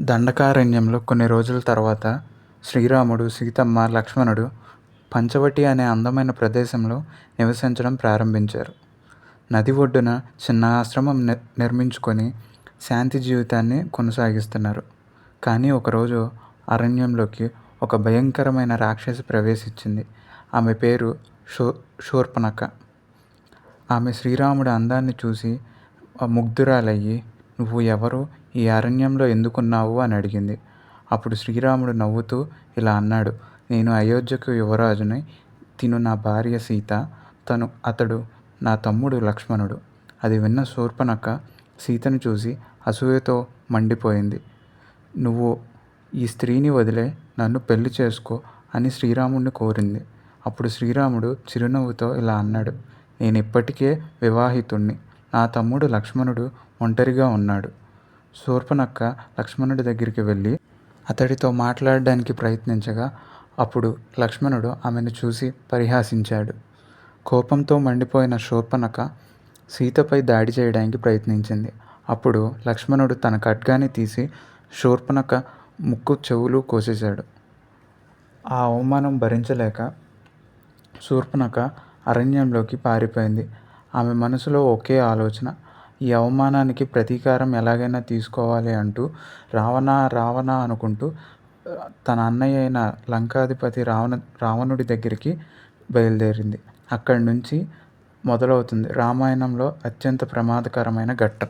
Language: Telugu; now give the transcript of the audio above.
దండకారణ్యంలో కొన్ని రోజుల తర్వాత శ్రీరాముడు, సీతమ్మ, లక్ష్మణుడు పంచవటి అనే అందమైన ప్రదేశంలో నివసించడం ప్రారంభించారు. నది ఒడ్డున చిన్న ఆశ్రమం నిర్మించుకొని శాంతి జీవితాన్ని కొనసాగిస్తున్నారు. కానీ ఒకరోజు అరణ్యంలోకి ఒక భయంకరమైన రాక్షసి ప్రవేశించింది. ఆమె పేరు శూర్పణఖ. ఆమె శ్రీరాముడి అందాన్ని చూసి ముగ్ధురాలయ్యి, "నువ్వు ఎవరు? ఈ అరణ్యంలో ఎందుకున్నావు?" అని అడిగింది. అప్పుడు శ్రీరాముడు నవ్వుతూ ఇలా అన్నాడు, "నేను అయోధ్యకు యువరాజుని. తిను నా భార్య సీత. అతడు నా తమ్ముడు లక్ష్మణుడు." అది విన్న శూర్పణఖ సీతను చూసి అసూయతో మండిపోయింది. "నువ్వు ఈ స్త్రీని వదిలే నన్ను పెళ్లి చేసుకో" అని శ్రీరాముడిని కోరింది. అప్పుడు శ్రీరాముడు చిరునవ్వుతో ఇలా అన్నాడు, "నేను ఇప్పటికే వివాహితుణ్ణి. నా తమ్ముడు లక్ష్మణుడు ఒంటరిగా ఉన్నాడు." శూర్పణఖ లక్ష్మణుడి దగ్గరికి వెళ్ళి అతడితో మాట్లాడడానికి ప్రయత్నించగా అప్పుడు లక్ష్మణుడు ఆమెను చూసి పరిహాసించాడు. కోపంతో మండిపోయిన శూర్పణఖ సీతపై దాడి చేయడానికి ప్రయత్నించింది. అప్పుడు లక్ష్మణుడు తన ఖడ్గాన్ని తీసి శూర్పణఖ ముక్కు చెవులు కోసేశాడు. ఆ అవమానం భరించలేక శూర్పణఖ అరణ్యంలోకి పారిపోయింది. ఆమె మనసులో ఒకే ఆలోచన, ఈ అవమానానికి ప్రతీకారం ఎలాగైనా తీసుకోవాలి అంటూ రావణా రావణా అనుకుంటూ తన అన్నయ్య అయిన లంకాధిపతి రావణుడి దగ్గరికి బయలుదేరింది. అక్కడి నుంచి మొదలవుతుంది రామాయణంలో అత్యంత ప్రమాదకరమైన ఘట్టం.